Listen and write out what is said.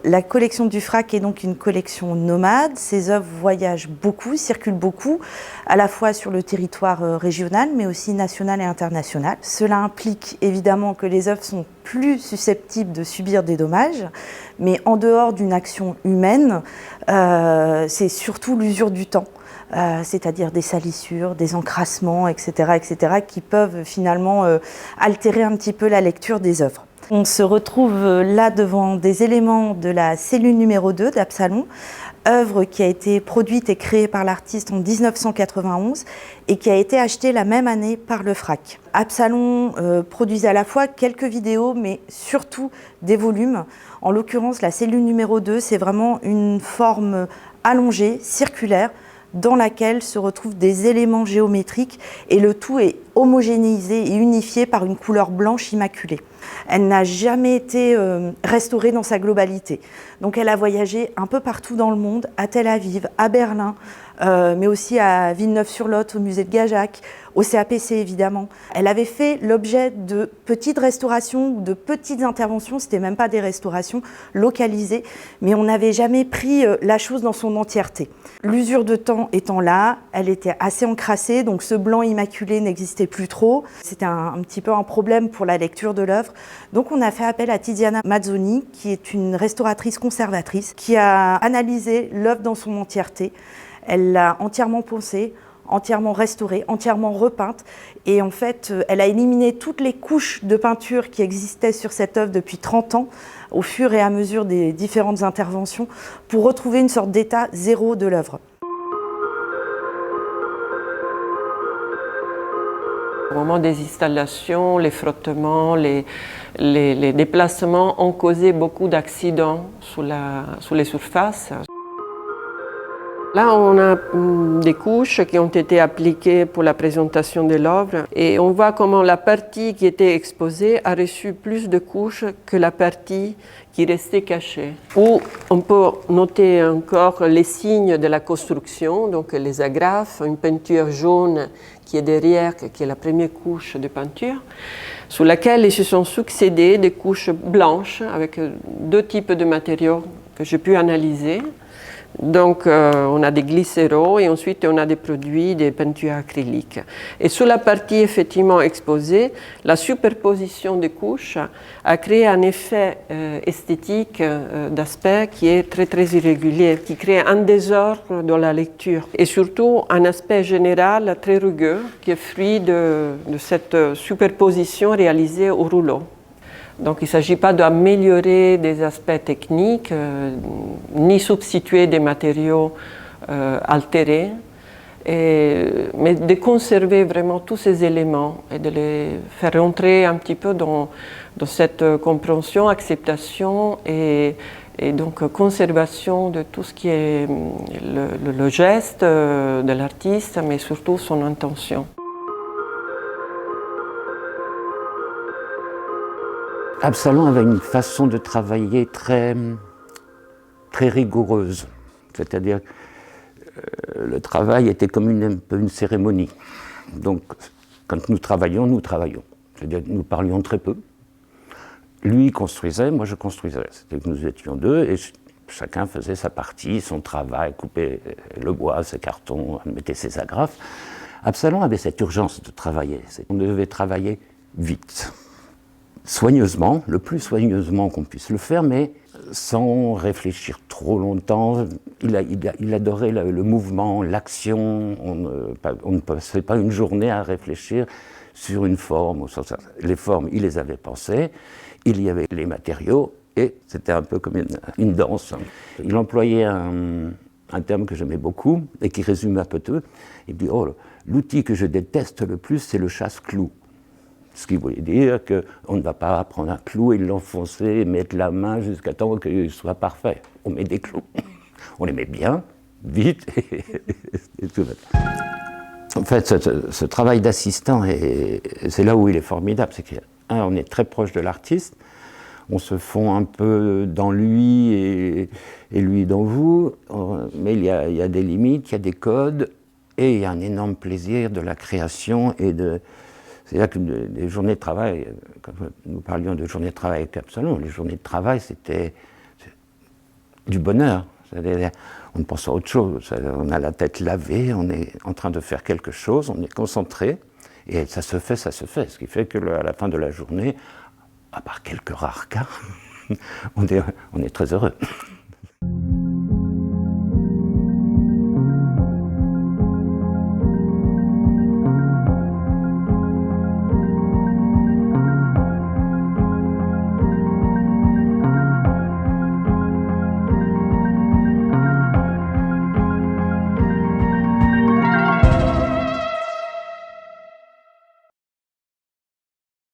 La collection du FRAC est donc une collection nomade. Ces œuvres voyagent beaucoup, circulent beaucoup, à la fois sur le territoire régional, mais aussi national et international. Cela implique évidemment que les œuvres sont plus susceptibles de subir des dommages, mais en dehors d'une action humaine, c'est surtout l'usure du temps. C'est-à-dire des salissures, des encrassements, etc., qui peuvent finalement altérer un petit peu la lecture des œuvres. On se retrouve là devant des éléments de la cellule numéro 2 d'Absalon, œuvre qui a été produite et créée par l'artiste en 1991 et qui a été achetée la même année par le FRAC. Absalon produisait à la fois quelques vidéos, mais surtout des volumes. En l'occurrence, la cellule numéro 2, c'est vraiment une forme allongée, circulaire, dans laquelle se retrouvent des éléments géométriques et le tout est homogénéisé et unifié par une couleur blanche immaculée. Elle n'a jamais été restaurée dans sa globalité. Donc elle a voyagé un peu partout dans le monde, à Tel Aviv, à Berlin, mais aussi à Villeneuve-sur-Lot, au musée de Gajac, au CAPC évidemment. Elle avait fait l'objet de petites restaurations ou de petites interventions, c'était même pas des restaurations localisées, mais on n'avait jamais pris la chose dans son entièreté. L'usure de temps étant là, elle était assez encrassée, donc ce blanc immaculé n'existait plus trop. C'était un petit peu un problème pour la lecture de l'œuvre. Donc on a fait appel à Tiziana Mazzoni, qui est une restauratrice conservatrice, qui a analysé l'œuvre dans son entièreté. Elle l'a entièrement poncée, entièrement restaurée, entièrement repeinte. Et en fait, elle a éliminé toutes les couches de peinture qui existaient sur cette œuvre depuis 30 ans, au fur et à mesure des différentes interventions, pour retrouver une sorte d'état zéro de l'œuvre. Au moment des installations, les frottements, les déplacements ont causé beaucoup d'accidents sous les surfaces. Là, on a des couches qui ont été appliquées pour la présentation de l'œuvre et on voit comment la partie qui était exposée a reçu plus de couches que la partie qui restait cachée. Ou on peut noter encore les signes de la construction, donc les agrafes, une peinture jaune qui est derrière, qui est la première couche de peinture, sous laquelle ils se sont succédés des couches blanches avec deux types de matériaux que j'ai pu analyser. Donc on a des glycéros et ensuite on a des produits, des peintures acryliques. Et sur la partie effectivement exposée, la superposition des couches a créé un effet esthétique d'aspect qui est très très irrégulier, qui crée un désordre dans la lecture et surtout un aspect général très rugueux qui est fruit de cette superposition réalisée au rouleau. Donc il ne s'agit pas d'améliorer des aspects techniques, ni substituer des matériaux altérés, mais de conserver vraiment tous ces éléments et de les faire rentrer un petit peu dans cette compréhension, acceptation et donc conservation de tout ce qui est le geste de l'artiste, mais surtout son intention. Absalon avait une façon de travailler très rigoureuse, c'est-à-dire le travail était comme un peu une cérémonie. Donc quand nous travaillions, c'est-à-dire nous parlions très peu. Lui construisait, moi je construisais, c'est-à-dire que nous étions deux et chacun faisait sa partie, son travail, coupait le bois, ses cartons, mettait ses agrafes. Absalon avait cette urgence de travailler, on devait travailler vite. Soigneusement, le plus soigneusement qu'on puisse le faire, mais sans réfléchir trop longtemps. Il adorait le mouvement, l'action. On ne passait pas une journée à réfléchir sur une forme. Les formes, il les avait pensées. Il y avait les matériaux et c'était un peu comme une danse. Il employait un terme que j'aimais beaucoup et qui résume un peu tout. Il dit « Oh, l'outil que je déteste le plus, c'est le chasse-clou ». Ce qui voulait dire qu'on ne va pas prendre un clou et l'enfoncer et mettre la main jusqu'à temps qu'il soit parfait. On met des clous, on les met bien, vite, et tout va. En fait, ce travail d'assistant, c'est là où il est formidable, c'est qu'on est très proche de l'artiste, on se fond un peu dans lui et lui dans vous, mais il y a des limites, il y a des codes, et il y a un énorme plaisir de la création et de... C'est-à-dire que les journées de travail, quand nous parlions de journées de travail avec Absalon, les journées de travail, c'était du bonheur. C'est-à-dire, on ne pense à autre chose. On a la tête lavée, on est en train de faire quelque chose, on est concentré, et ça se fait. Ce qui fait qu'à la fin de la journée, à part quelques rares cas, on est très heureux.